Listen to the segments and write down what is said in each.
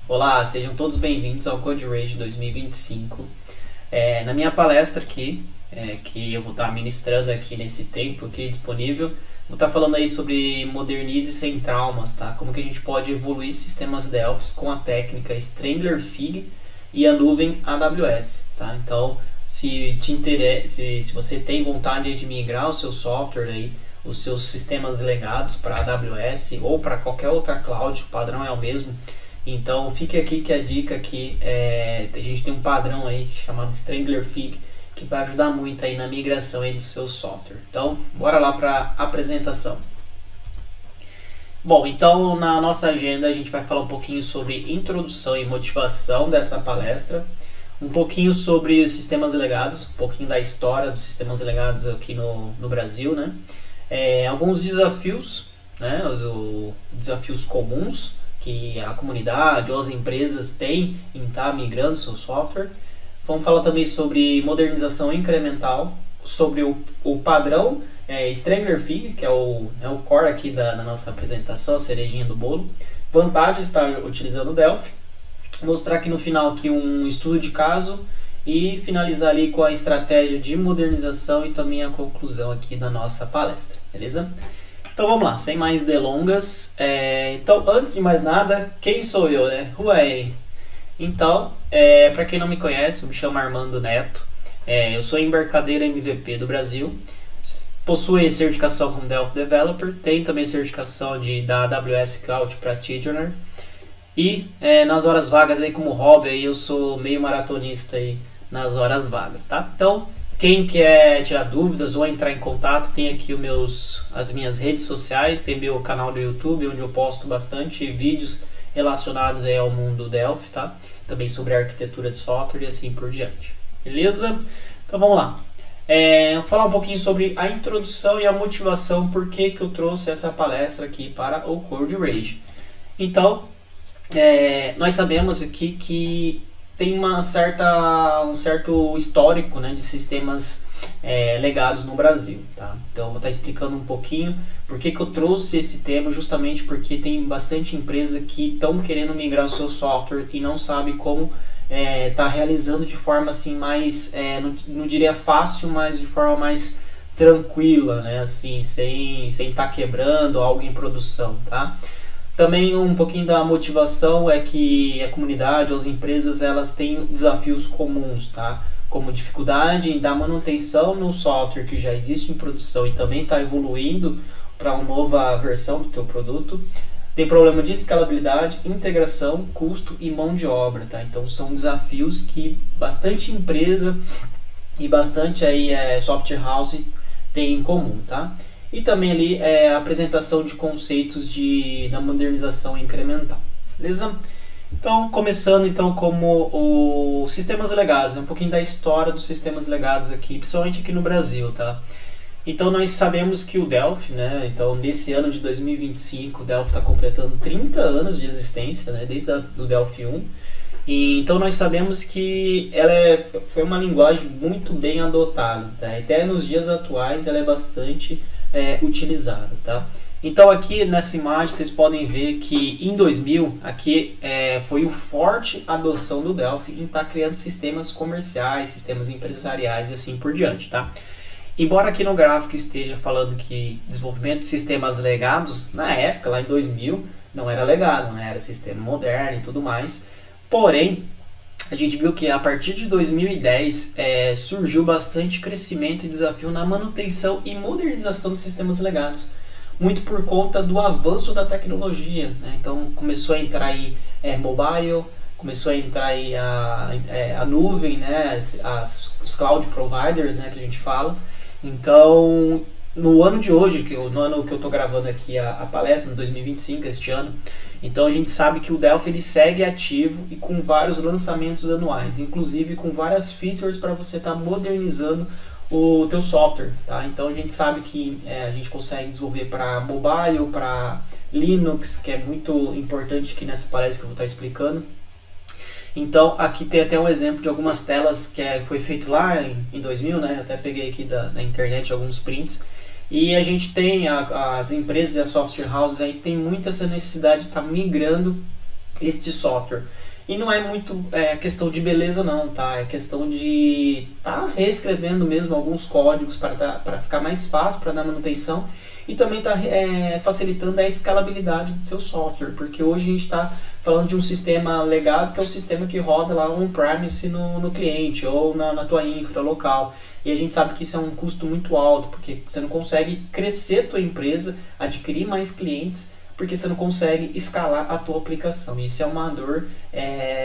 Olá, sejam todos bem-vindos ao Code Rage 2025. Na minha palestra aqui, que eu vou estar ministrando aqui nesse tempo aqui disponível, vou estar falando aí sobre modernize sem traumas, tá? Como que a gente pode evoluir sistemas Delphis com a técnica Strangler Fig e a nuvem AWS, tá? Então, se te interessa, se você tem vontade de migrar o seu software aí, os seus sistemas legados para AWS ou para qualquer outra cloud, o padrão é o mesmo. Então fique aqui que a dica aqui a gente tem um padrão aí chamado Strangler Fig que vai ajudar muito aí na migração aí do seu software. Então bora lá para a apresentação. Bom, então na nossa agenda a gente vai falar um pouquinho sobre introdução e motivação dessa palestra, um pouquinho sobre os sistemas legados, um pouquinho da história dos sistemas legados aqui no Brasil, né? Alguns desafios, né? Os desafios comuns que a comunidade ou as empresas têm em estar migrando seu software. Vamos falar também sobre modernização incremental, sobre o padrão Strangler Fig, que é o core aqui da nossa apresentação, a cerejinha do bolo. Vantagens de estar utilizando o Delphi. Mostrar aqui no final aqui um estudo de caso e finalizar ali com a estratégia de modernização e também a conclusão aqui da nossa palestra, beleza? Então vamos lá, sem mais delongas. Então, antes de mais nada, quem sou eu, né? Who I am? Então, para quem não me conhece, eu me chamo Armando Neto. Eu sou embarcadeiro MVP do Brasil. Possuo certificação como Delphi Developer. Tenho também certificação da AWS Cloud Practitioner. E nas horas vagas aí como hobby, aí eu sou meio maratonista aí nas horas vagas, tá? Então, quem quer tirar dúvidas ou entrar em contato, tem aqui as minhas redes sociais, tem meu canal do YouTube, onde eu posto bastante vídeos relacionados aí ao mundo Delphi, tá? Também sobre arquitetura de software e assim por diante. Beleza? Então vamos lá. Vou falar um pouquinho sobre a introdução e a motivação, por que eu trouxe essa palestra aqui para o Code Rage. Então, nós sabemos aqui que tem um certo histórico, né, de sistemas legados no Brasil, tá? Então eu vou estar explicando um pouquinho por que eu trouxe esse tema, justamente porque tem bastante empresa que estão querendo migrar o seu software e não sabe como tá realizando de forma assim mais, não diria fácil, mas de forma mais tranquila, né, assim, sem estar quebrando algo em produção, tá? Também um pouquinho da motivação é que a comunidade ou as empresas elas têm desafios comuns, tá? Como dificuldade em dar manutenção no software que já existe em produção e também está evoluindo para uma nova versão do teu produto. Tem problema de escalabilidade, integração, custo e mão de obra, tá? Então são desafios que bastante empresa e bastante aí, software house tem em comum, tá? E também ali a apresentação de conceitos da modernização incremental, beleza? Então, começando então como os sistemas legados, um pouquinho da história dos sistemas legados aqui, principalmente aqui no Brasil, tá? Então, nós sabemos que o Delphi, né? Então, nesse ano de 2025, o Delphi está completando 30 anos de existência, né? Desde o Delphi 1. Então nós sabemos que ela foi uma linguagem muito bem adotada, tá? Até nos dias atuais ela é bastante utilizada, tá? Então aqui nessa imagem vocês podem ver que em 2000 aqui foi o forte adoção do Delphi em estar criando sistemas comerciais, sistemas empresariais e assim por diante, tá? Embora aqui no gráfico esteja falando que desenvolvimento de sistemas legados, na época, lá em 2000, não era legado, né? Era sistema moderno e tudo mais. Porém, a gente viu que a partir de 2010 surgiu bastante crescimento e desafio na manutenção e modernização dos sistemas legados, muito por conta do avanço da tecnologia, né? Então começou a entrar aí mobile, começou a entrar aí a nuvem, né? Os cloud providers, né? Que a gente fala. Então, no ano de hoje, no ano que eu estou gravando aqui a palestra, no 2025, este ano, então a gente sabe que o Delphi ele segue ativo e com vários lançamentos anuais, inclusive com várias features para você estar modernizando o teu software, tá? Então a gente sabe que a gente consegue desenvolver para mobile, para Linux, que é muito importante aqui nessa palestra que eu vou estar explicando. Então aqui tem até um exemplo de algumas telas que foi feito lá em 2000, né? Eu até peguei aqui da internet alguns prints. E a gente tem as empresas e as software houses aí tem muito essa necessidade de estar migrando este software. E não é muito questão de beleza não, tá? É questão de tá reescrevendo mesmo alguns códigos para ficar mais fácil para dar manutenção e também está facilitando a escalabilidade do teu software, porque hoje a gente está falando de um sistema legado que é um sistema que roda lá on-premise no cliente ou na tua infra local. E a gente sabe que isso é um custo muito alto, porque você não consegue crescer a tua empresa, adquirir mais clientes, porque você não consegue escalar a tua aplicação. Isso é uma dor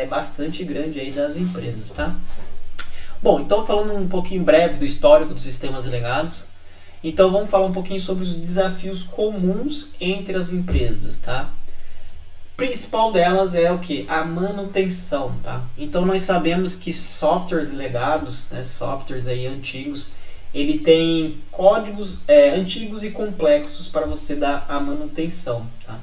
bastante grande aí das empresas, tá? Bom, então falando um pouquinho breve do histórico dos sistemas legados, então vamos falar um pouquinho sobre os desafios comuns entre as empresas, tá? O principal delas é o que? A manutenção, tá? Então nós sabemos que softwares legados, né, softwares aí antigos, ele tem códigos antigos e complexos para você dar a manutenção, tá?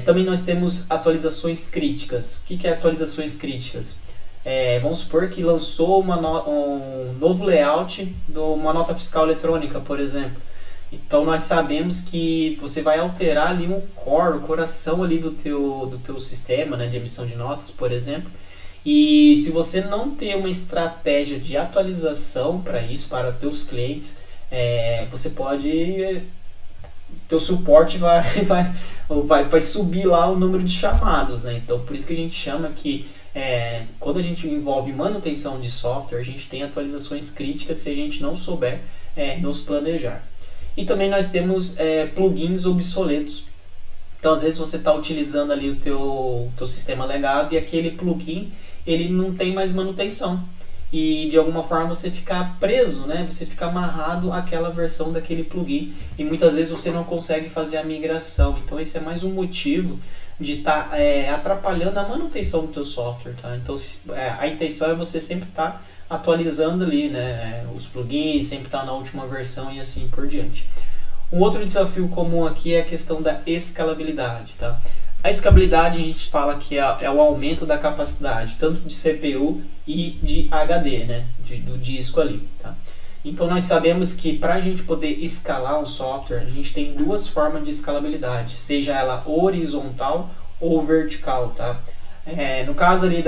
Também nós temos atualizações críticas. O que é atualizações críticas? Vamos supor que lançou um novo layout de uma nota fiscal eletrônica, por exemplo. Então nós sabemos que você vai alterar ali um core, o coração ali do teu sistema, né, de emissão de notas, por exemplo. E se você não ter uma estratégia de atualização para isso, para teus clientes, você pode... teu suporte vai subir lá o número de chamados, né? Então por isso que a gente chama que quando a gente envolve manutenção de software, a gente tem atualizações críticas se a gente não souber nos planejar. E também nós temos plugins obsoletos. Então às vezes você está utilizando ali o teu sistema legado e aquele plugin ele não tem mais manutenção. E de alguma forma você fica preso, né? Você fica amarrado àquela versão daquele plugin e muitas vezes você não consegue fazer a migração. Então esse é mais um motivo de estar atrapalhando a manutenção do teu software, tá? Então a intenção é você sempre estar atualizando ali, né, os plugins, sempre estar na última versão e assim por diante. Um outro desafio comum aqui é a questão da escalabilidade, tá? A escalabilidade a gente fala que é o aumento da capacidade, tanto de CPU e de HD, né, do disco ali, tá? Então nós sabemos que para a gente poder escalar um software, a gente tem duas formas de escalabilidade, seja ela horizontal ou vertical, tá? No caso ali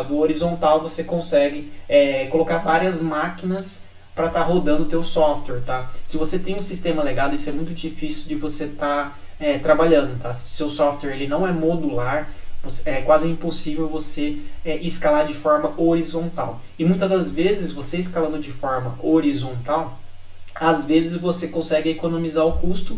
do horizontal, você consegue colocar várias máquinas para estar rodando o teu software, tá? Se você tem um sistema legado, isso é muito difícil de você estar trabalhando, tá? Se seu software ele não é modular, é quase impossível você escalar de forma horizontal. E muitas das vezes, você escalando de forma horizontal, às vezes você consegue economizar o custo,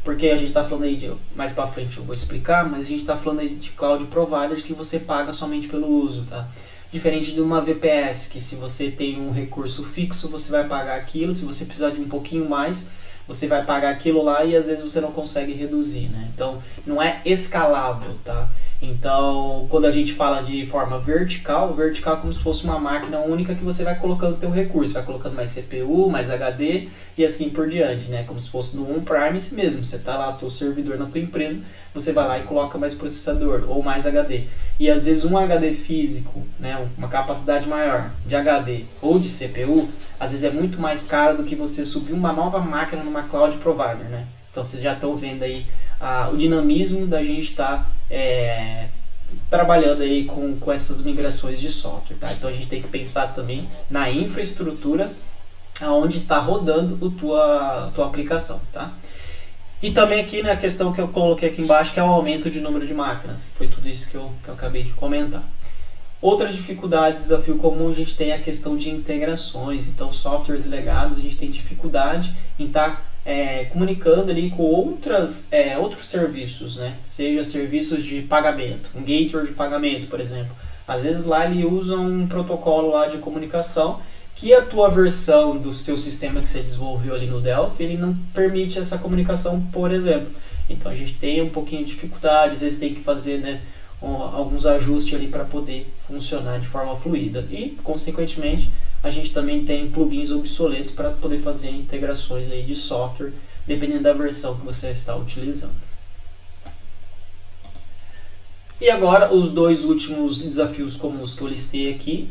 porque a gente está falando aí mais para frente eu vou explicar, mas a gente está falando aí de cloud providers que você paga somente pelo uso, tá? Diferente de uma VPS, que se você tem um recurso fixo, você vai pagar aquilo, se você precisar de um pouquinho mais, você vai pagar aquilo lá e às vezes você não consegue reduzir, né? Então não é escalável, tá? Então, quando a gente fala de forma vertical é como se fosse uma máquina única que você vai colocando o teu recurso, vai colocando mais CPU, mais HD e assim por diante, né? Como se fosse no on-premise mesmo, você tá lá, o teu servidor na tua empresa, você vai lá e coloca mais processador ou mais HD. E às vezes um HD físico, né, uma capacidade maior de HD ou de CPU, às vezes é muito mais caro do que você subir uma nova máquina numa cloud provider, né? Então vocês já estão vendo aí o dinamismo da gente estar trabalhando aí com essas migrações de software, tá? Então a gente tem que pensar também na infraestrutura aonde está rodando a tua aplicação, tá? E também aqui, né, a questão que eu coloquei aqui embaixo, que é o aumento de número de máquinas, que foi tudo isso que eu acabei de comentar. Outra dificuldade, desafio comum, a gente tem a questão de integrações. Então, softwares legados, a gente tem dificuldade em estar comunicando ali com outros serviços, né? Seja serviços de pagamento, um gateway de pagamento, por exemplo. Às vezes lá ele usa um protocolo lá de comunicação que a tua versão do teu sistema que você desenvolveu ali no Delphi, ele não permite essa comunicação, por exemplo. Então a gente tem um pouquinho de dificuldade, às vezes tem que fazer, né, alguns ajustes ali para poder funcionar de forma fluida. E, consequentemente, a gente também tem plugins obsoletos para poder fazer integrações aí de software, dependendo da versão que você está utilizando. E agora, os dois últimos desafios comuns que eu listei aqui.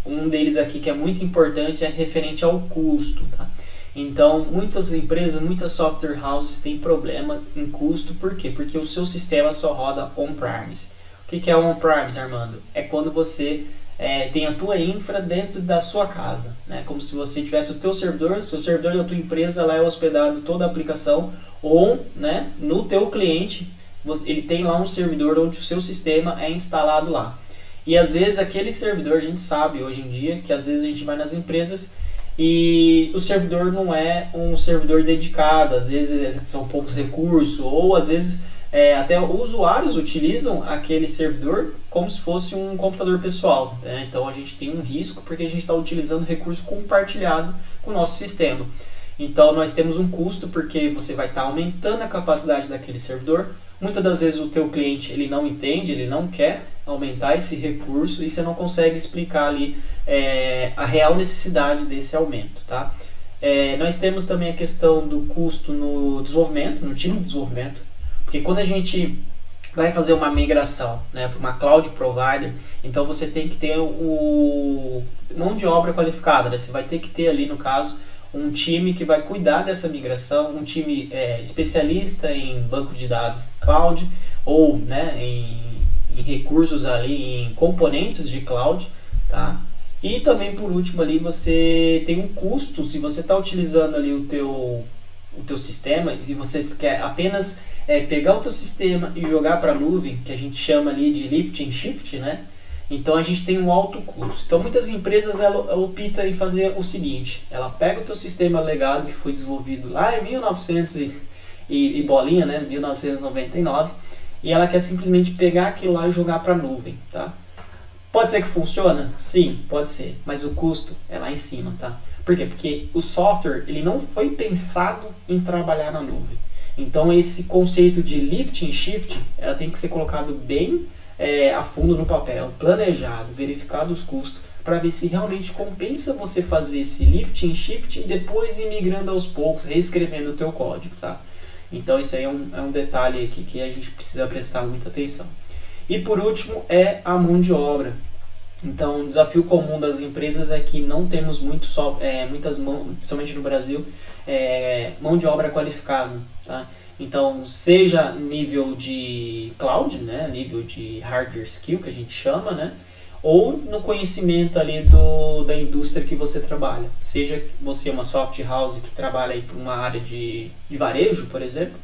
Um deles aqui que é muito importante é referente ao custo, tá? Então, muitas empresas, muitas software houses têm problema em custo, por quê? Porque o seu sistema só roda on-premise. que é on-premise, Armando? É quando você tem a tua infra dentro da sua casa, né? Como se você tivesse o teu servidor, seu servidor da tua empresa lá é hospedado toda a aplicação, ou, né, no teu cliente, ele tem lá um servidor onde o seu sistema é instalado lá. E às vezes aquele servidor, a gente sabe hoje em dia, que às vezes a gente vai nas empresas e o servidor não é um servidor dedicado, às vezes são poucos recursos, ou às vezes até usuários utilizam aquele servidor como se fosse um computador pessoal, né? Então a gente tem um risco porque a gente está utilizando recurso compartilhado com o nosso sistema. Então nós temos um custo porque você vai estar aumentando a capacidade daquele servidor. Muitas das vezes o teu cliente ele não entende, ele não quer aumentar esse recurso e você não consegue explicar ali a real necessidade desse aumento, tá? Nós temos também a questão do custo no desenvolvimento, no time de desenvolvimento, porque quando a gente vai fazer uma migração, né, para uma cloud provider, então você tem que ter mão de obra qualificada, né? Você vai ter que ter ali, no caso, um time que vai cuidar dessa migração, um time especialista em banco de dados cloud ou, né, em recursos ali, em componentes de cloud, tá? E também, por último, ali você tem um custo, se você está utilizando ali o teu sistema e você quer apenas pegar o teu sistema e jogar para a nuvem, que a gente chama ali de lift and shift, né? Então a gente tem um alto custo. Então muitas empresas ela optam em fazer o seguinte: ela pega o teu sistema legado que foi desenvolvido lá em 1900 e bolinha, né, 1999, e ela quer simplesmente pegar aquilo lá e jogar para a nuvem, tá? Pode ser que funcione? Sim, pode ser, mas o custo é lá em cima, tá? Por quê? Porque o software ele não foi pensado em trabalhar na nuvem. Então esse conceito de lift and shift ela tem que ser colocado bem a fundo no papel, planejado, verificado os custos, para ver se realmente compensa você fazer esse lift and shift e depois ir migrando aos poucos, reescrevendo o teu código, tá? Então isso aí é um detalhe aqui que a gente precisa prestar muita atenção. E por último é a mão de obra. Então um desafio comum das empresas é que não temos muitas mãos, principalmente no Brasil, mão de obra qualificada, tá? Então, seja nível de cloud, né, nível de hardware skill, que a gente chama, né, ou no conhecimento ali da indústria que você trabalha. Seja você uma soft house que trabalha aí para uma área de varejo, por exemplo,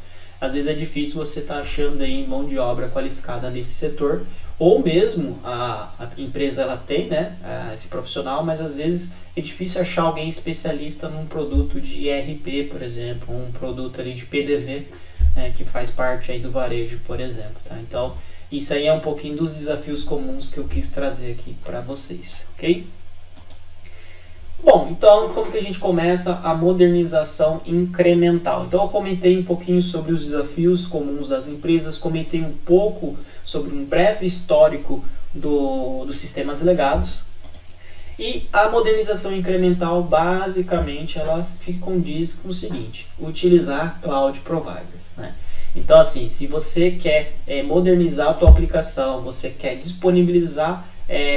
às vezes é difícil você estar achando aí mão de obra qualificada nesse setor, ou mesmo a empresa ela tem, né, esse profissional, mas às vezes é difícil achar alguém especialista num produto de ERP, por exemplo, um produto ali de PDV, que faz parte aí do varejo, por exemplo, tá? Então, isso aí é um pouquinho dos desafios comuns que eu quis trazer aqui para vocês, ok? Bom, então, como que a gente começa a modernização incremental? Então, eu comentei um pouquinho sobre os desafios comuns das empresas, comentei um pouco sobre um breve histórico dos sistemas legados. E a modernização incremental, basicamente, ela se condiz com o seguinte: utilizar cloud providers, né? Então, assim, se você quer modernizar a tua aplicação, você quer disponibilizar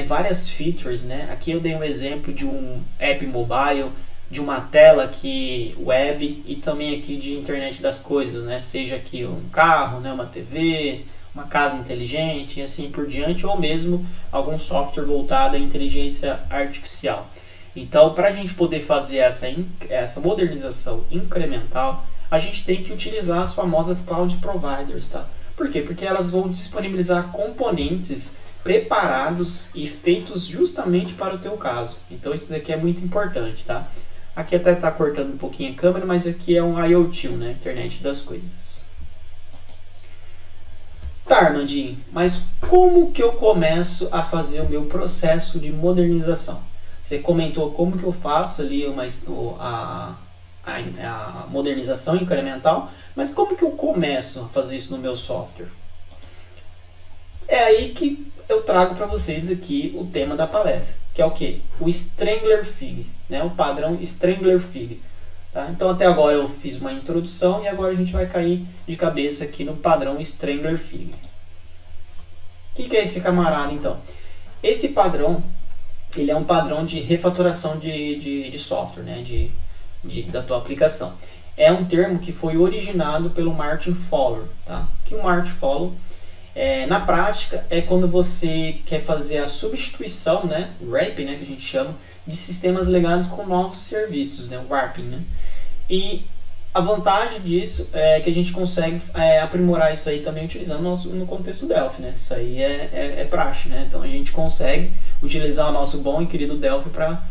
várias features, né? Aqui eu dei um exemplo de um app mobile, de uma tela aqui web e também aqui de internet das coisas, né? Seja aqui um carro, né? Uma TV, uma casa inteligente e assim por diante, ou mesmo algum software voltado à inteligência artificial. Então, para a gente poder fazer essa modernização incremental, a gente tem que utilizar as famosas cloud providers, tá? Por quê? Porque elas vão disponibilizar componentes preparados e feitos justamente para o teu caso. Então, isso daqui é muito importante, tá? Aqui até está cortando um pouquinho a câmera, mas aqui é um IoT, né? Internet das coisas. Tá, Armandinho, mas como que eu começo a fazer o meu processo de modernização? Você comentou como que eu faço ali a modernização incremental, mas como que eu começo a fazer isso no meu software? É aí que eu trago para vocês aqui o tema da palestra, que é o quê? O Strangler Fig, né? O padrão Strangler Fig. Tá? Então até agora eu fiz uma introdução e agora a gente vai cair de cabeça aqui no padrão Strangler Fig. O que é esse camarada então? Esse padrão, ele é um padrão de refatoração de software, né? Da tua aplicação. É um termo que foi originado pelo Martin Fowler, tá? Que o Martin Fowler, Na prática, é quando você quer fazer a substituição, né, wrapping, né, que a gente chama, de sistemas legados com novos serviços, né, warping, né. E a vantagem disso é que a gente consegue aprimorar isso aí também utilizando no contexto Delphi, né. Isso aí é praxe, né. Então a gente consegue utilizar o nosso bom e querido Delphi para,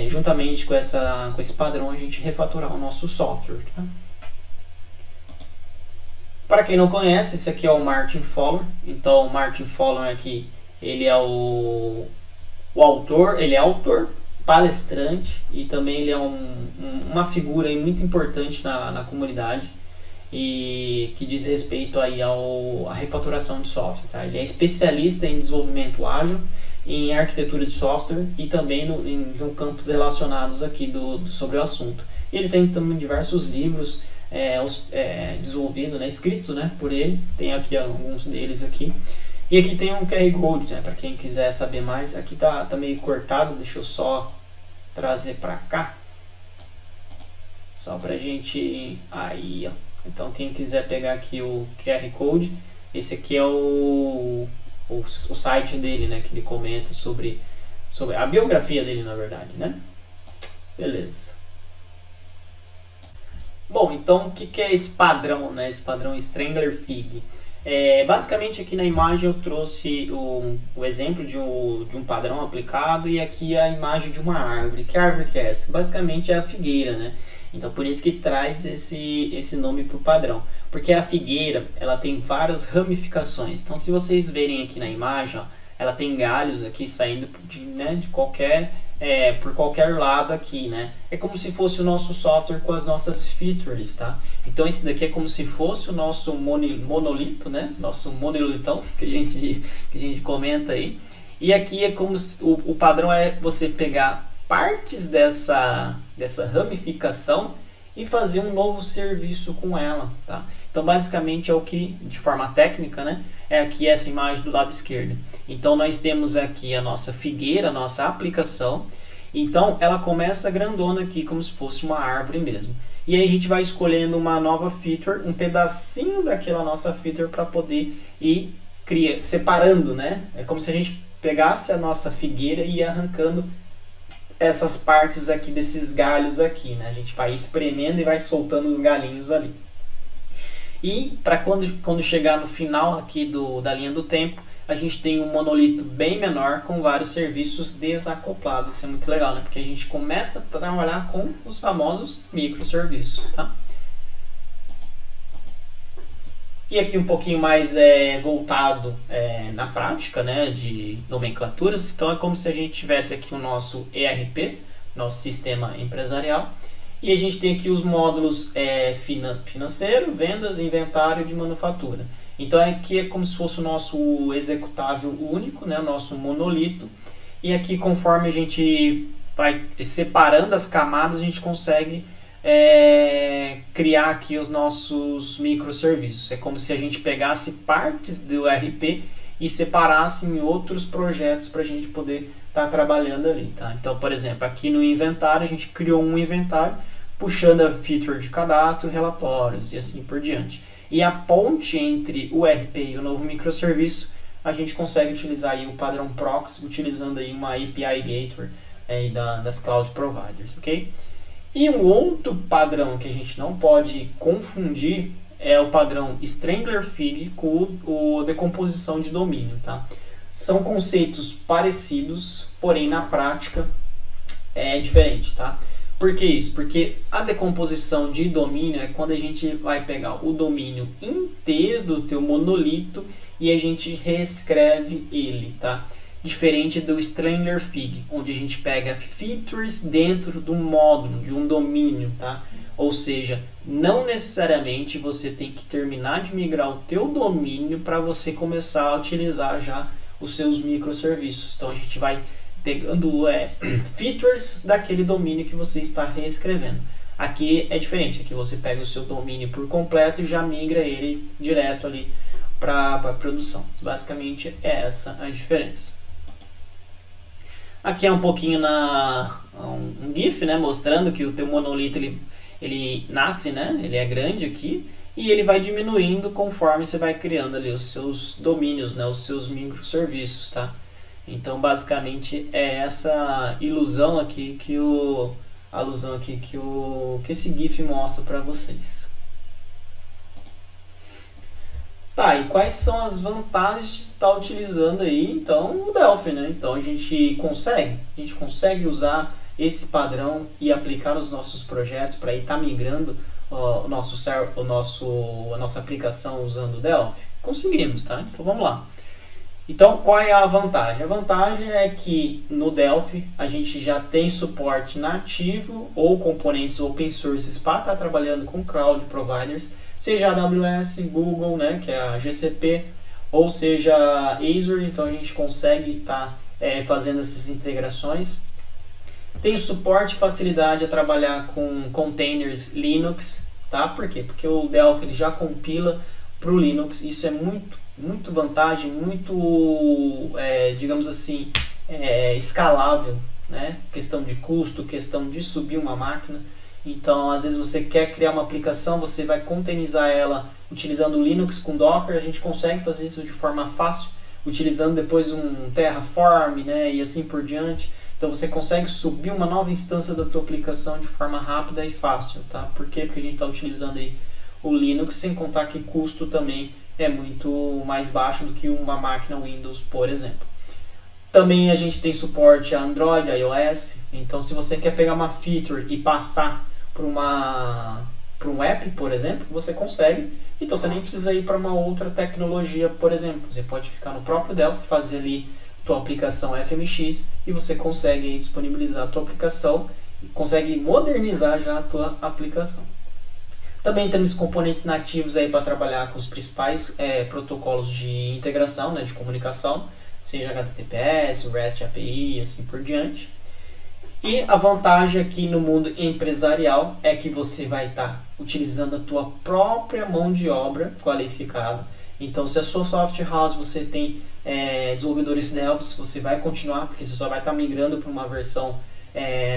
juntamente com esse padrão, a gente refatorar o nosso software. Tá? Para quem não conhece, esse aqui é o Martin Fowler. Então, o Martin Fowler aqui, ele é o autor, ele é autor, palestrante e também ele é uma figura aí muito importante na comunidade e que diz respeito aí à refatoração de software. Tá? Ele é especialista em desenvolvimento ágil, em arquitetura de software e também em campos relacionados aqui sobre o assunto. E ele tem também diversos livros desenvolvido, né, escrito, né, por ele. Tem aqui alguns deles aqui. E aqui tem um QR Code, né, para quem quiser saber mais. Aqui tá meio cortado, deixa eu só trazer para cá. Só pra gente... Aí, ó. Então quem quiser pegar aqui o QR Code, esse aqui é o site dele, né, que ele comenta sobre a biografia dele, na verdade, né? Beleza. Bom, então o que é esse padrão, né? Esse padrão Strangler Fig? Basicamente aqui na imagem eu trouxe o exemplo de um padrão aplicado e aqui a imagem de uma árvore. Que árvore que é essa? Basicamente é a figueira, né? Então por isso que traz esse nome para o padrão. Porque a figueira ela tem várias ramificações. Então se vocês verem aqui na imagem, ó, ela tem galhos aqui saindo de qualquer... por qualquer lado aqui, né? É como se fosse o nosso software com as nossas features, tá? Então esse daqui é como se fosse o nosso monolito, né? Nosso monolitão que a gente comenta aí. E aqui é como o padrão é você pegar partes dessa ramificação e fazer um novo serviço com ela, tá? Então basicamente é o que, de forma técnica, né? É aqui essa imagem do lado esquerdo. Então nós temos aqui a nossa figueira, a nossa aplicação. Então ela começa grandona aqui, como se fosse uma árvore mesmo. E aí a gente vai escolhendo uma nova feature, um pedacinho daquela nossa feature para poder ir separando, né? É como se a gente pegasse a nossa figueira e ia arrancando essas partes aqui desses galhos aqui, né? A gente vai espremendo e vai soltando os galinhos ali. E para quando chegar no final aqui da linha do tempo, a gente tem um monolito bem menor com vários serviços desacoplados. Isso é muito legal, né? Porque a gente começa a trabalhar com os famosos microserviços, tá? E aqui um pouquinho mais voltado na prática, né, de nomenclaturas. Então é como se a gente tivesse aqui o nosso ERP, nosso sistema empresarial. E a gente tem aqui os módulos financeiro, vendas, inventário de manufatura. Então aqui é como se fosse o nosso executável único, né, o nosso monolito. E aqui conforme a gente vai separando as camadas, a gente consegue criar aqui os nossos microserviços. É como se a gente pegasse partes do ERP e separasse em outros projetos para a gente poder estar trabalhando ali. Tá? Então, por exemplo, aqui no inventário, a gente criou um inventário puxando a feature de cadastro, relatórios e assim por diante. E a ponte entre o ERP e o novo microserviço, a gente consegue utilizar aí o padrão proxy, utilizando aí uma API Gateway das Cloud Providers, ok? E um outro padrão que a gente não pode confundir é o padrão Strangler Fig com o decomposição de domínio, tá? São conceitos parecidos, porém na prática é diferente, tá? Por que isso? Porque a decomposição de domínio é quando a gente vai pegar o domínio inteiro do teu monolito e a gente reescreve ele, tá? Diferente do Strangler Fig, onde a gente pega features dentro de um módulo, de um domínio, tá? Ou seja, não necessariamente você tem que terminar de migrar o teu domínio para você começar a utilizar já os seus microserviços. Então a gente vai pegando features daquele domínio que você está reescrevendo. Aqui é diferente, aqui você pega o seu domínio por completo e já migra ele direto ali para a produção. Basicamente é essa a diferença. Aqui é um pouquinho um GIF, né, mostrando que o teu monolito ele nasce, né, ele é grande aqui, e ele vai diminuindo conforme você vai criando ali os seus domínios, né, os seus microserviços, tá? Então, basicamente é essa ilusão aqui que que esse GIF mostra para vocês. Tá, e quais são as vantagens de estar utilizando aí, então, o Delphi, né? Então, a gente consegue usar esse padrão e aplicar nos nossos projetos para estar migrando a nossa aplicação usando o Delphi? Conseguimos, tá? Então, vamos lá. Então, qual é a vantagem? A vantagem é que no Delphi a gente já tem suporte nativo ou componentes open source para estar trabalhando com cloud providers, seja AWS, Google, né, que é a GCP, ou seja Azure, então a gente consegue estar fazendo essas integrações. Tem suporte e facilidade a trabalhar com containers Linux, tá? Por quê? Porque o Delphi ele já compila para o Linux, isso é muito vantagem, digamos assim, escalável, né? Questão de custo, questão de subir uma máquina. Então, às vezes você quer criar uma aplicação, você vai containerizar ela utilizando o Linux com Docker, a gente consegue fazer isso de forma fácil, utilizando depois um Terraform, né? E assim por diante. Então você consegue subir uma nova instância da tua aplicação de forma rápida e fácil, tá? Por quê? Porque a gente está utilizando aí o Linux, sem contar que custo também é muito mais baixo do que uma máquina Windows, por exemplo. Também a gente tem suporte a Android, iOS, então se você quer pegar uma feature e passar para um app, por exemplo, você consegue. Então você nem precisa ir para uma outra tecnologia, por exemplo. Você pode ficar no próprio Delphi, fazer ali tua aplicação FMX e você consegue disponibilizar a tua aplicação, consegue modernizar já a tua aplicação. Também temos componentes nativos aí para trabalhar com os principais protocolos de integração, né, de comunicação, seja HTTPS, REST API e assim por diante. E a vantagem aqui no mundo empresarial é que você vai estar utilizando a tua própria mão de obra qualificada. Então, se a sua software house você tem desenvolvedores Delphi, você vai continuar, porque você só vai estar migrando para uma versão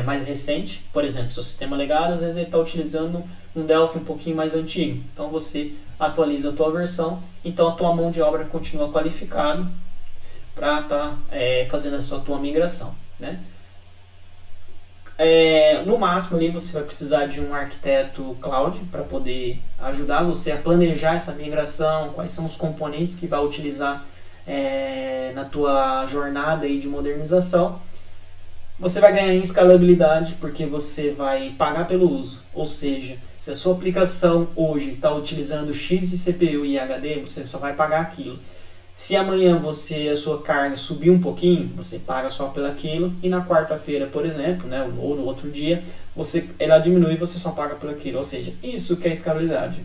mais recente. Por exemplo, seu sistema legado, às vezes ele está utilizando um Delphi um pouquinho mais antigo. Então, você atualiza a tua versão, então a tua mão de obra continua qualificada para estar fazendo a tua migração, né? No máximo ali você vai precisar de um arquiteto cloud para poder ajudar você a planejar essa migração, quais são os componentes que vai utilizar na tua jornada aí de modernização. Você vai ganhar em escalabilidade porque você vai pagar pelo uso, ou seja, se a sua aplicação hoje está utilizando X de CPU e HD, você só vai pagar aquilo. Se amanhã a sua carga subir um pouquinho, você paga só pelo aquilo, e na quarta-feira, por exemplo, né, ou no outro dia, ela diminui e você só paga pelo aquilo. Ou seja, isso que é escalabilidade.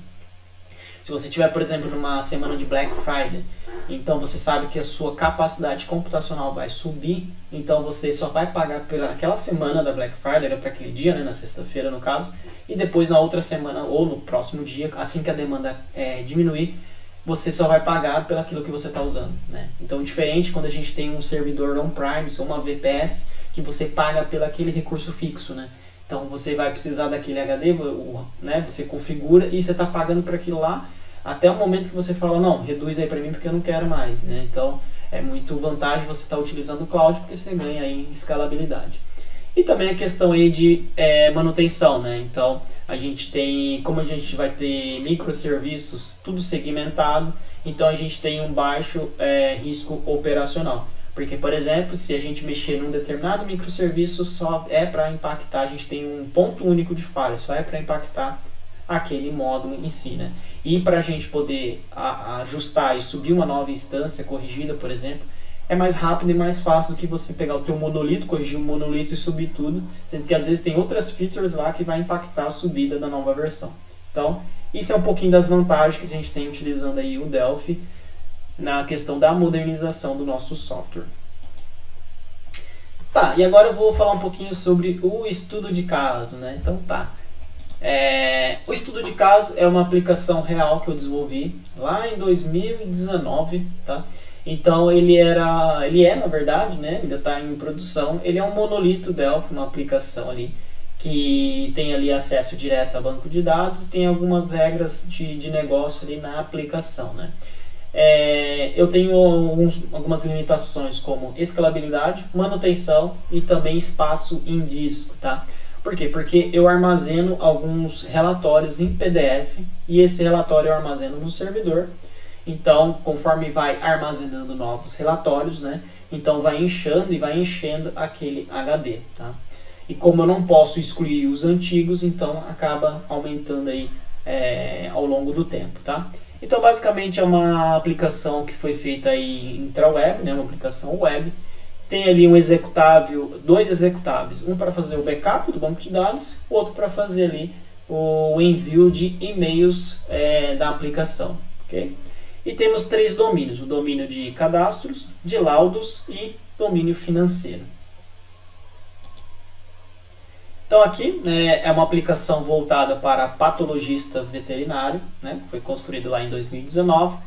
Se você tiver, por exemplo, numa semana de Black Friday, então você sabe que a sua capacidade computacional vai subir, então você só vai pagar pelaquela semana da Black Friday, para aquele dia, né, na sexta-feira no caso, e depois na outra semana ou no próximo dia, assim que a demanda diminuir, você só vai pagar pelo aquilo que você está usando, né? Então, diferente quando a gente tem um servidor on-premise ou uma VPS, que você paga pelo aquele recurso fixo, né? Então, você vai precisar daquele HD, né? Você configura e você está pagando por aquilo lá, até o momento que você fala, não, reduz aí para mim porque eu não quero mais, né? Então, é muito vantagem você estar utilizando o cloud porque você ganha aí em escalabilidade. E também a questão aí de manutenção, né? Então, como a gente vai ter microserviços, tudo segmentado, então a gente tem um baixo risco operacional. Porque, por exemplo, se a gente mexer num determinado microserviço, só é para impactar, a gente tem um ponto único de falha, só é para impactar aquele módulo em si, né? E para a gente poder ajustar e subir uma nova instância corrigida, por exemplo, é mais rápido e mais fácil do que você pegar o teu monolito, corrigir o monolito e subir tudo, sendo que às vezes tem outras features lá que vai impactar a subida da nova versão. Então, isso é um pouquinho das vantagens que a gente tem utilizando aí o Delphi na questão da modernização do nosso software. Tá, e agora eu vou falar um pouquinho sobre o estudo de caso, né? Então tá. O estudo de caso é uma aplicação real que eu desenvolvi lá em 2019, tá? Então ele é na verdade, né, ainda está em produção, ele é um monolito Delphi, uma aplicação ali que tem ali acesso direto a banco de dados e tem algumas regras de negócio ali na aplicação, né? Eu tenho algumas limitações como escalabilidade, manutenção e também espaço em disco, tá? Por quê? Porque eu armazeno alguns relatórios em PDF e esse relatório eu armazeno no servidor. Então, conforme vai armazenando novos relatórios, né? Então vai inchando e vai enchendo aquele HD, tá? E como eu não posso excluir os antigos, então acaba aumentando aí ao longo do tempo, tá? Então basicamente é uma aplicação que foi feita aí intraweb, né? Uma aplicação web. Tem ali um executável, dois executáveis, um para fazer o backup do banco de dados, o outro para fazer ali o envio de e-mails da aplicação, ok? E temos 3 domínios, o domínio de cadastros, de laudos e domínio financeiro. Então aqui é uma aplicação voltada para patologista veterinário, né? Foi construído lá em 2019.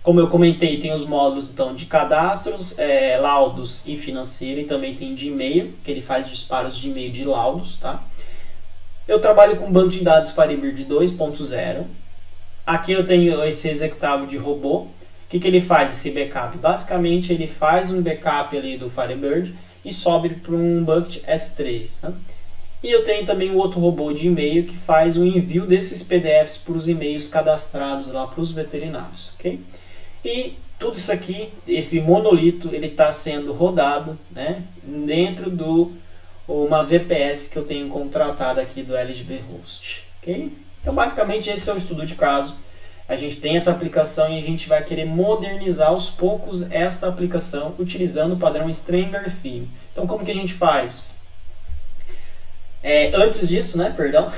Como eu comentei, tem os módulos então, de cadastros, laudos e financeiro, e também tem de e-mail, que ele faz disparos de e-mail de laudos. Tá? Eu trabalho com banco de dados Firebird 2.0. Aqui eu tenho esse executável de robô. O que ele faz, esse backup? Basicamente, ele faz um backup ali do Firebird e sobe para um bucket S3. Tá? E eu tenho também um outro robô de e-mail que faz o envio desses PDFs para os e-mails cadastrados lá para os veterinários. Okay? E tudo isso aqui, esse monolito, ele está sendo rodado, né, dentro de uma VPS que eu tenho contratada aqui do LGB Host. Okay? Então, basicamente, esse é o estudo de caso. A gente tem essa aplicação e a gente vai querer modernizar aos poucos esta aplicação utilizando o padrão Stranger Theme. Então, como que a gente faz? Antes disso, né, perdão,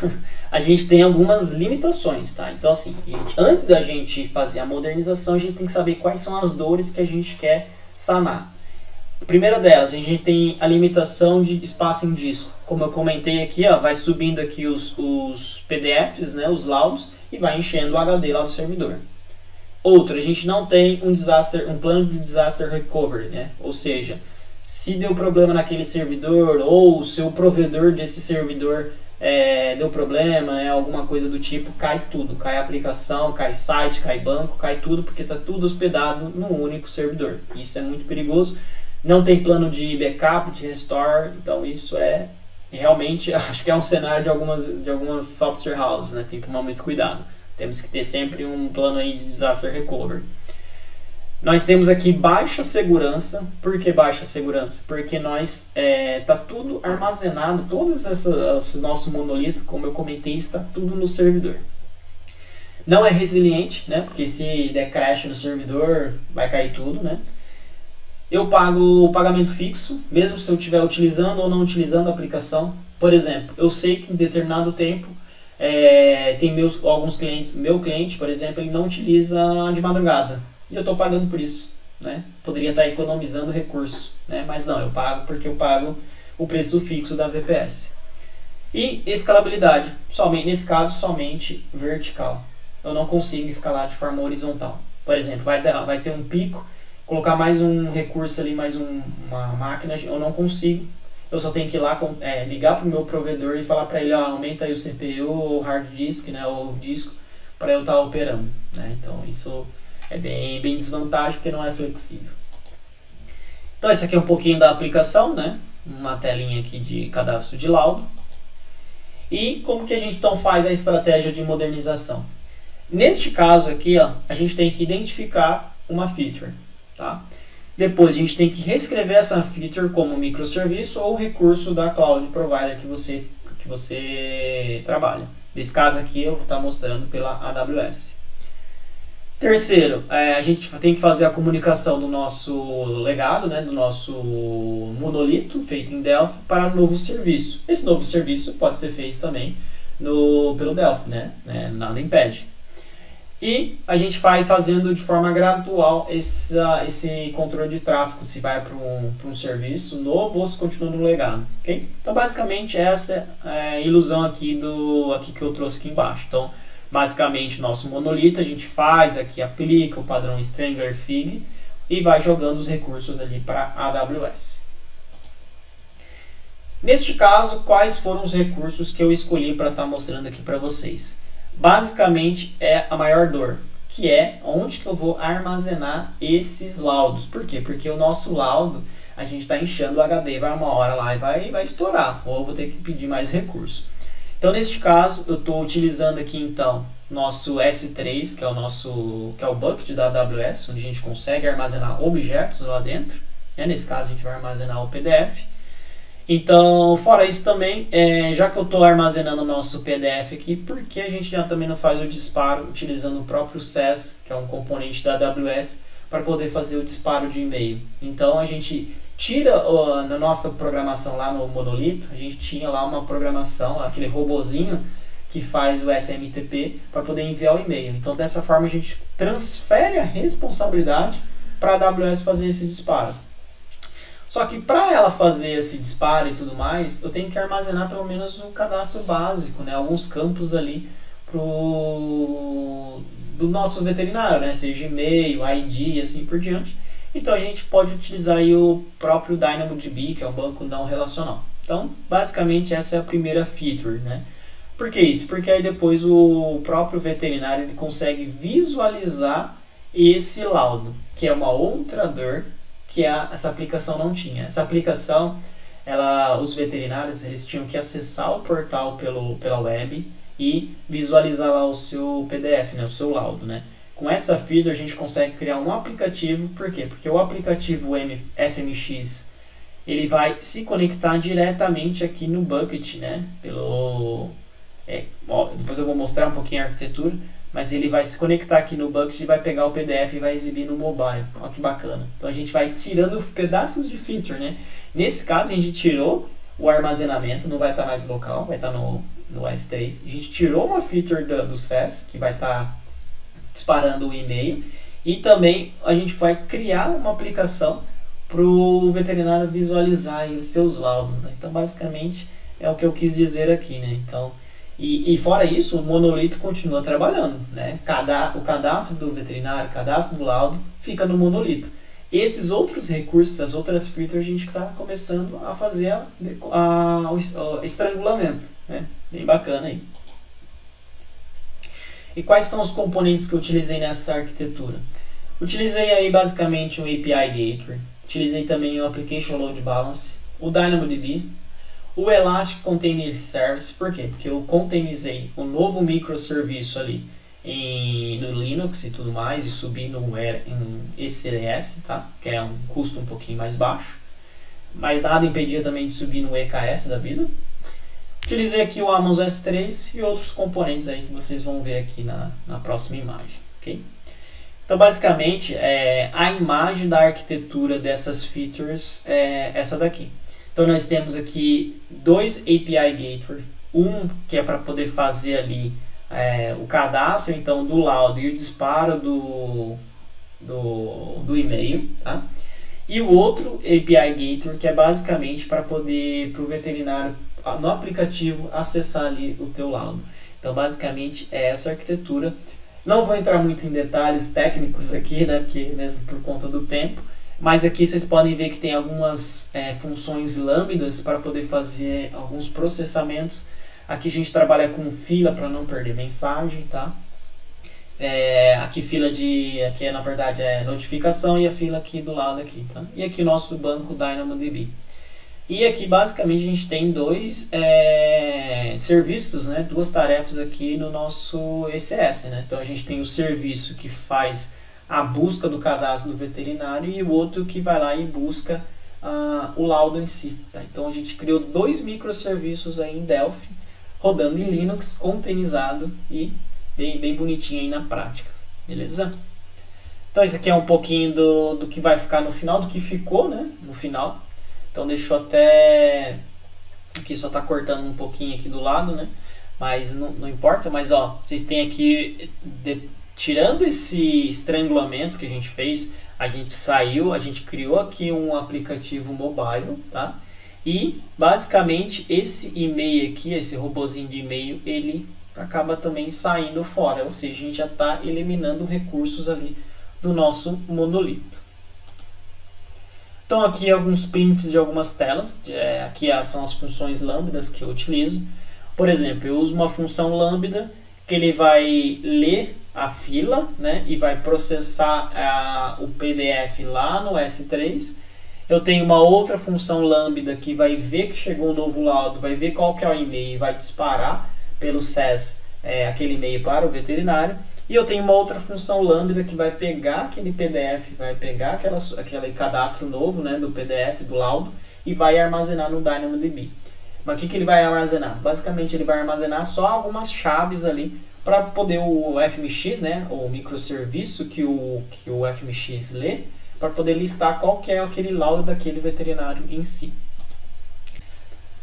a gente tem algumas limitações, tá? Então, assim, antes da gente fazer a modernização, a gente tem que saber quais são as dores que a gente quer sanar. A primeira delas, a gente tem a limitação de espaço em disco. Como eu comentei aqui, ó, vai subindo aqui os PDFs, né, os laudos, e vai enchendo o HD lá do servidor. Outro, a gente não tem um plano de disaster recovery, né? Ou seja, se deu problema naquele servidor ou o seu provedor desse servidor deu problema, né, alguma coisa do tipo, cai tudo. Cai a aplicação, cai site, cai banco, cai tudo, porque está tudo hospedado num único servidor. Isso é muito perigoso. Não tem plano de backup, de restore, então isso realmente, acho que é um cenário de algumas software houses, né? Tem que tomar muito cuidado. Temos que ter sempre um plano aí de disaster recovery. Nós temos aqui baixa segurança. Por que baixa segurança? Porque nós tá tudo armazenado, o nosso monolito, como eu comentei, está tudo no servidor. Não é resiliente, né? Porque se der crash no servidor, vai cair tudo, né? Eu pago o pagamento fixo, mesmo se eu estiver utilizando ou não utilizando a aplicação. Por exemplo, eu sei que em determinado tempo tem alguns clientes, meu cliente, por exemplo, ele não utiliza de madrugada. E eu estou pagando por isso, né? Poderia estar economizando recurso, né? Mas não, eu pago porque eu pago o preço fixo da VPS. E escalabilidade, nesse caso, somente vertical. Eu não consigo escalar de forma horizontal. Por exemplo, vai ter um pico, colocar mais um recurso ali, mais uma máquina, eu não consigo. Eu só tenho que ir lá, ligar para o meu provedor e falar para ele, aumenta aí o CPU ou hard disk, né, ou disco, para eu estar operando, né? Então isso é bem desvantagem porque não é flexível. Então esse aqui é um pouquinho da aplicação, né? Uma telinha aqui de cadastro de laudo. E como que a gente então faz a estratégia de modernização? Neste caso aqui, ó, a gente tem que identificar uma feature, tá? Depois a gente tem que reescrever essa feature como microserviço ou recurso da cloud provider que você trabalha. Nesse caso aqui eu vou estar mostrando pela AWS. Terceiro, a gente tem que fazer a comunicação do nosso legado, né, do nosso monolito feito em Delphi para o novo serviço. Esse novo serviço pode ser feito também pelo Delphi, né? Nada impede. E a gente vai fazendo de forma gradual esse controle de tráfego, se vai para um serviço novo ou se continua no legado. Okay? Então, basicamente, essa é a ilusão aqui que eu trouxe aqui embaixo. Então, basicamente, nosso monolito, a gente faz aqui, aplica o padrão Stranger Theme e vai jogando os recursos ali para a AWS. Neste caso, quais foram os recursos que eu escolhi para estar mostrando aqui para vocês? Basicamente é a maior dor, que é onde que eu vou armazenar esses laudos. Por quê? Porque o nosso laudo, a gente está inchando o HD, vai uma hora lá e vai estourar, ou eu vou ter que pedir mais recurso. Então, neste caso, eu estou utilizando aqui, então, nosso S3, que é o bucket da AWS, onde a gente consegue armazenar objetos lá dentro. Nesse caso, a gente vai armazenar o PDF. Então, fora isso também, já que eu estou armazenando o nosso PDF aqui, por que a gente já também não faz o disparo utilizando o próprio SES, que é um componente da AWS, para poder fazer o disparo de e-mail? Então, a gente tira na nossa programação lá no monolito, a gente tinha lá uma programação, aquele robozinho que faz o SMTP para poder enviar o e-mail. Então, dessa forma, a gente transfere a responsabilidade para a AWS fazer esse disparo. Só que para ela fazer esse disparo e tudo mais, eu tenho que armazenar pelo menos o cadastro básico, né? Alguns campos ali do nosso veterinário, né? Seja e-mail, ID e assim por diante. Então a gente pode utilizar aí o próprio DynamoDB, que é um banco não relacional. Então, basicamente essa é a primeira feature, né? Por que isso? Porque aí depois o próprio veterinário ele consegue visualizar esse laudo, que é uma outra dor que essa aplicação não tinha. Essa aplicação, os veterinários eles tinham que acessar o portal pela web e visualizar lá o seu PDF, né, o seu laudo, né? Com essa feature a gente consegue criar um aplicativo, por quê? Porque o aplicativo FMX ele vai se conectar diretamente aqui no bucket, né? Depois eu vou mostrar um pouquinho a arquitetura, mas ele vai se conectar aqui no bucket e vai pegar o PDF e vai exibir no mobile. Olha que bacana. Então a gente vai tirando pedaços de feature, né? Nesse caso a gente tirou o armazenamento, não vai estar mais local, vai estar no S3. A gente tirou uma feature do SES, que vai estar disparando o e-mail, e também a gente vai criar uma aplicação para o veterinário visualizar aí os seus laudos, né? Então basicamente é o que eu quis dizer aqui, né? Então, e fora isso, o monolito continua trabalhando, né? O cadastro do veterinário, o cadastro do laudo fica no monolito. Esses outros recursos, as outras features, a gente está começando a fazer o estrangulamento, né? Bem bacana aí. E quais são os componentes que eu utilizei nessa arquitetura? Utilizei aí basicamente um API Gateway, utilizei também o Application Load Balance, o DynamoDB, o Elastic Container Service. Por quê? Porque eu containerizei um novo microserviço ali no Linux e tudo mais, e subi em ECS, tá? Que é um custo um pouquinho mais baixo, mas nada impedia também de subir no EKS da vida. Utilizei aqui o Amazon S3 e outros componentes aí que vocês vão ver aqui na próxima imagem, ok? Então, basicamente, a imagem da arquitetura dessas features é essa daqui. Então, nós temos aqui dois API Gateway, um que é para poder fazer ali o cadastro então, do laudo e o disparo do e-mail, tá? E o outro API Gateway que é basicamente para poder, para o veterinário, no aplicativo, acessar ali o teu laudo. Então, basicamente, é essa arquitetura. Não vou entrar muito em detalhes técnicos aqui, né, porque mesmo por conta do tempo, mas aqui vocês podem ver que tem algumas funções lambdas para poder fazer alguns processamentos. Aqui a gente trabalha com fila para não perder mensagem, tá? Aqui na verdade é notificação, e a fila aqui do lado aqui, tá? E aqui o nosso banco DynamoDB. E aqui basicamente a gente tem dois serviços, né? Duas tarefas aqui no nosso ECS, né? Então a gente tem o serviço que faz a busca do cadastro do veterinário e o outro que vai lá e busca o laudo em si, tá? Então a gente criou dois microserviços aí em Delphi, rodando em Linux, containerizado e bem bonitinho aí na prática, beleza? Então esse aqui é um pouquinho do que vai ficar no final, do que ficou, né, no final. Então deixa eu até... Aqui só tá cortando um pouquinho aqui do lado, né, mas não importa. Mas ó, vocês têm aqui, tirando esse estrangulamento que a gente fez, a gente criou aqui um aplicativo mobile, tá? E basicamente esse e-mail aqui, esse robozinho de e-mail, ele acaba também saindo fora, ou seja, a gente já está eliminando recursos ali do nosso monolito. Então aqui alguns prints de algumas telas, aqui são as funções lambdas que eu utilizo. Por exemplo, eu uso uma função lambda que ele vai ler a fila, né, e vai processar o PDF lá no S3. Eu tenho uma outra função lambda que vai ver que chegou um novo laudo, vai ver qual que é o e-mail e vai disparar pelo SES aquele e-mail para o veterinário. E eu tenho uma outra função lambda que vai pegar aquele PDF, vai pegar aquele cadastro novo, né, do PDF, do laudo, e vai armazenar no DynamoDB. Mas o que ele vai armazenar? Basicamente ele vai armazenar só algumas chaves ali para poder o FMX, né, o microserviço que o FMX lê, para poder listar qual que é aquele laudo daquele veterinário em si.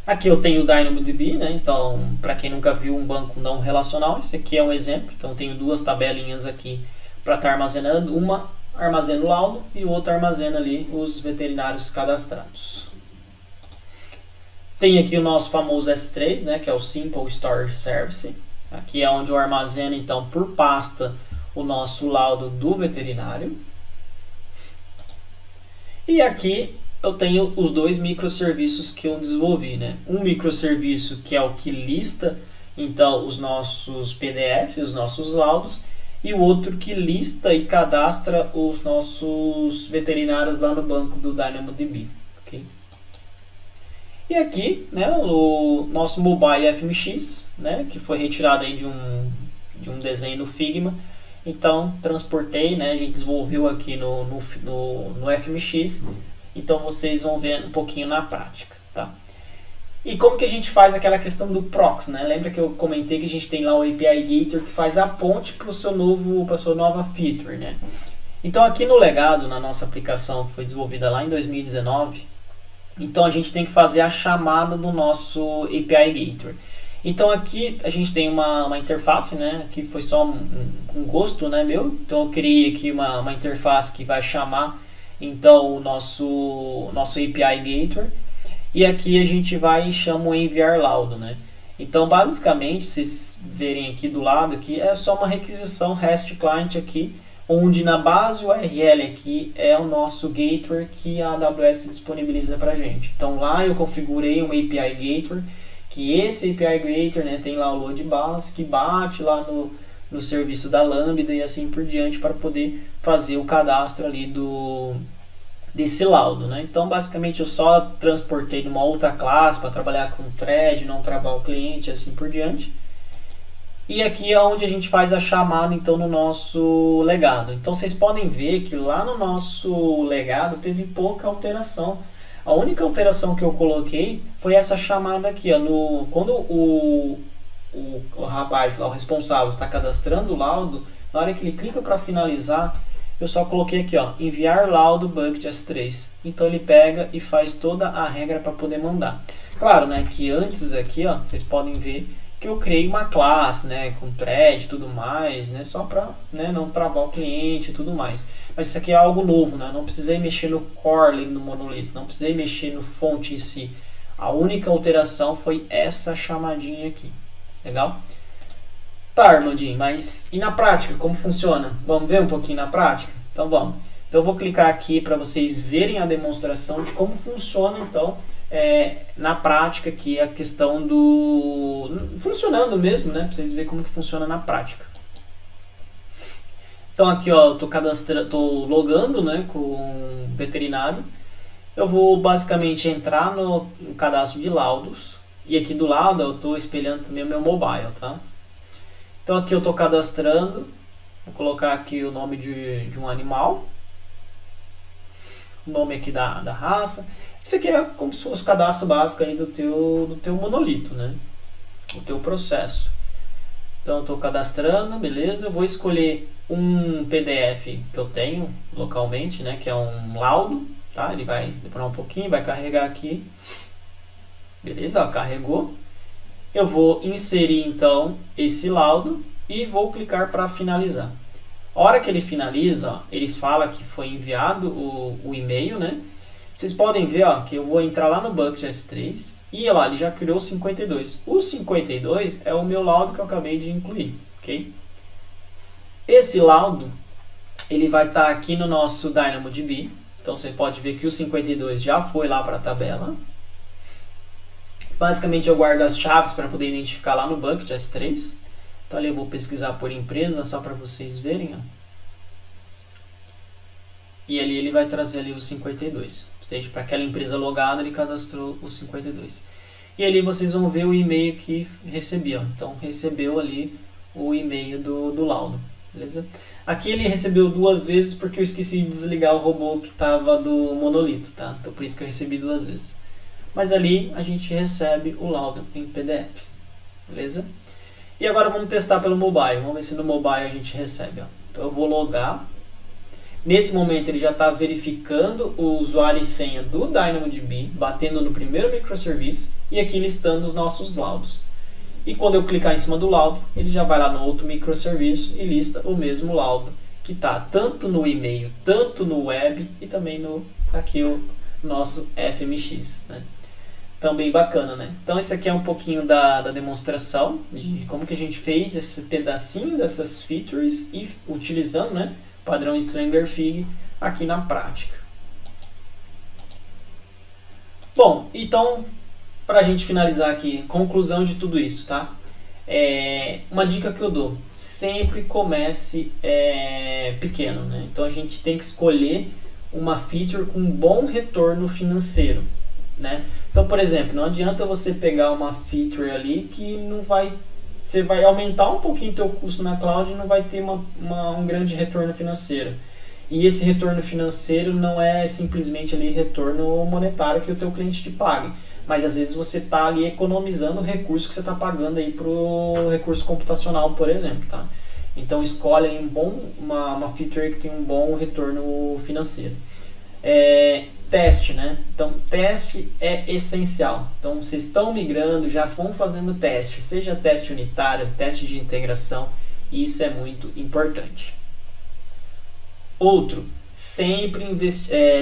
Aqui eu tenho o DynamoDB, né? Então, para quem nunca viu um banco não relacional, esse aqui é um exemplo. Então, eu tenho duas tabelinhas aqui para estar armazenando. Uma armazena o laudo e outra armazena ali os veterinários cadastrados. Tem aqui o nosso famoso S3, né? Que é o Simple Storage Service. Aqui é onde eu armazeno, então, por pasta o nosso laudo do veterinário. E aqui eu tenho os dois microserviços que eu desenvolvi, né? Um microserviço que é o que lista então os nossos PDFs, os nossos laudos, e o outro que lista e cadastra os nossos veterinários lá no banco do DynamoDB, ok? E aqui, né, o nosso Mobile FMX, né, que foi retirado aí de um desenho no Figma. Então, transportei, né, a gente desenvolveu aqui no FMX. Então, vocês vão ver um pouquinho na prática, tá? E como que a gente faz aquela questão do proxy, né? Lembra que eu comentei que a gente tem lá o API Gator que faz a ponte para a sua nova feature, né? Então, aqui no legado, na nossa aplicação que foi desenvolvida lá em 2019, então a gente tem que fazer a chamada do nosso API Gator. Então aqui a gente tem uma interface, né? Aqui foi só um gosto, né, meu. Então eu criei aqui uma interface que vai chamar então o nosso API Gator. E aqui a gente vai e chama o enviar laudo, né? Então basicamente, vocês verem aqui do lado aqui, é só uma requisição REST client aqui, onde na base URL aqui é o nosso gateway que a AWS disponibiliza para a gente. Então lá eu configurei um API Gator, que esse API Gator, né, tem lá o load balance que bate lá no serviço da Lambda e assim por diante para poder fazer o cadastro ali desse laudo, né? Então basicamente eu só transportei numa outra classe para trabalhar com thread, não travar o cliente e assim por diante. E aqui é onde a gente faz a chamada então no nosso legado. Então vocês podem ver que lá no nosso legado teve pouca alteração. A única alteração que eu coloquei foi essa chamada aqui, ó, quando o rapaz lá, o responsável, está cadastrando o laudo, na hora que ele clica para finalizar, eu só coloquei aqui, ó, enviar laudo bucket S3. Então ele pega e faz toda a regra para poder mandar. Claro, né, que antes aqui, ó, vocês podem ver que eu criei uma classe, né, com thread e tudo mais, né, só para, né, não travar o cliente e tudo mais. Mas isso aqui é algo novo, né? Não precisei mexer no core, no monolito, não precisei mexer no fonte em si. A única alteração foi essa chamadinha aqui. Legal? Tá, Arnaldinho, mas e na prática, como funciona? Vamos ver um pouquinho na prática? Então vamos. Então eu vou clicar aqui para vocês verem a demonstração de como funciona, então, na prática aqui a questão do... funcionando mesmo, né? Para vocês verem como que funciona na prática. Então aqui, ó, eu tô logando, né, com o veterinário. Eu vou basicamente entrar no cadastro de laudos. E aqui do lado eu estou espelhando também o meu mobile, tá? Então aqui eu estou cadastrando. Vou colocar aqui o nome de um animal. O nome aqui da raça. Isso aqui é como se fosse o cadastro básico aí do teu monolito, né? O teu processo. Então eu estou cadastrando, beleza. Eu vou escolher um PDF que eu tenho localmente, né? Que é um laudo, tá? Ele vai demorar um pouquinho, vai carregar aqui. Beleza, ó, carregou. Eu vou inserir então esse laudo e vou clicar para finalizar. A hora que ele finaliza, ó, ele fala que foi enviado o e-mail, né? Vocês podem ver, ó, que eu vou entrar lá no bucket S3 e lá ele já criou 52. O 52 é o meu laudo que eu acabei de incluir, ok? Esse laudo ele vai estar aqui no nosso DynamoDB, Então você pode ver que o 52 já foi lá para a tabela. Basicamente eu guardo as chaves para poder identificar lá no bucket S3. Então ali eu vou pesquisar por empresa só para vocês verem. Ó. E ali ele vai trazer ali o 52. Ou seja, para aquela empresa logada ele cadastrou o 52. E ali vocês vão ver o e-mail que recebeu. Então recebeu ali o e-mail do laudo. Beleza? Aqui ele recebeu 2 vezes porque eu esqueci de desligar o robô que estava do monolito, tá? Então por isso que eu recebi 2 vezes. Mas ali a gente recebe o laudo em PDF, beleza? E agora vamos testar pelo mobile, vamos ver se no mobile a gente recebe. Ó. Então eu vou logar. Nesse momento ele já está verificando o usuário e senha do DynamoDB, batendo no primeiro microserviço e aqui listando os nossos laudos. E quando eu clicar em cima do laudo, ele já vai lá no outro microserviço e lista o mesmo laudo, que está tanto no e-mail, tanto no web e também no aqui o nosso FMX. Né? Então bem bacana, né? Então esse aqui é um pouquinho da demonstração de como que a gente fez esse pedacinho dessas features e utilizando, né, padrão Strangler-Fig aqui na prática. Bom, então para a gente finalizar aqui, conclusão de tudo isso, tá? Uma dica que eu dou, sempre comece pequeno, né? Então a gente tem que escolher uma feature com bom retorno financeiro, né? Então, por exemplo, não adianta você pegar uma feature ali que não vai, você vai aumentar um pouquinho o teu custo na cloud e não vai ter um grande retorno financeiro. E esse retorno financeiro não é simplesmente ali retorno monetário que o teu cliente te pague, mas às vezes você está ali economizando o recurso que você está pagando aí para o recurso computacional, por exemplo, tá? Então escolhe aí uma feature que tem um bom retorno financeiro. Teste, né? Então teste é essencial. Então vocês estão migrando, já vão fazendo teste, seja teste unitário, teste de integração, isso é muito importante. Outro, sempre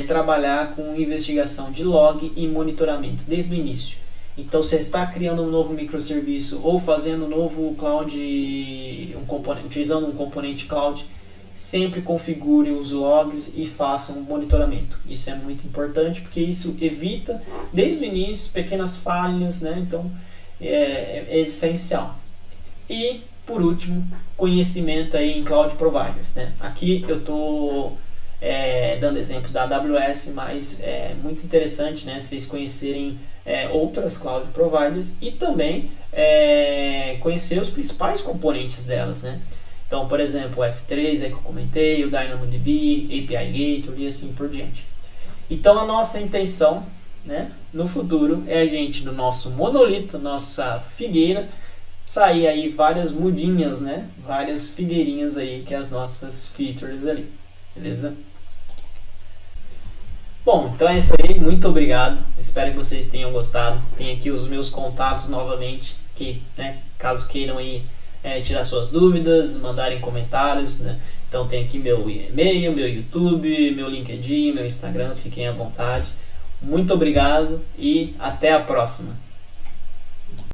trabalhar com investigação de log e monitoramento desde o início. Então, você está criando um novo microserviço ou fazendo um novo cloud, utilizando um componente cloud, sempre configure os logs e faça um monitoramento. Isso é muito importante porque isso evita, desde o início, pequenas falhas, né? Então, é essencial. E, por último, conhecimento aí em cloud providers, né? Aqui eu estou dando exemplos da AWS, mas é muito interessante, né, vocês conhecerem outras cloud providers e também conhecer os principais componentes delas, né? Então, por exemplo, o S3 aí que eu comentei, o DynamoDB, API Gateway e assim por diante. Então, a nossa intenção, né, no futuro é a gente, no nosso monolito, nossa figueira, sair aí várias mudinhas, né, várias figueirinhas aí que é as nossas features ali, beleza? Bom, então é isso aí, muito obrigado, espero que vocês tenham gostado. Tem aqui os meus contatos novamente, que, né, caso queiram aí tirar suas dúvidas, mandarem comentários, né? Então tem aqui meu e-mail, meu YouTube, meu LinkedIn, meu Instagram, fiquem à vontade. Muito obrigado e até a próxima.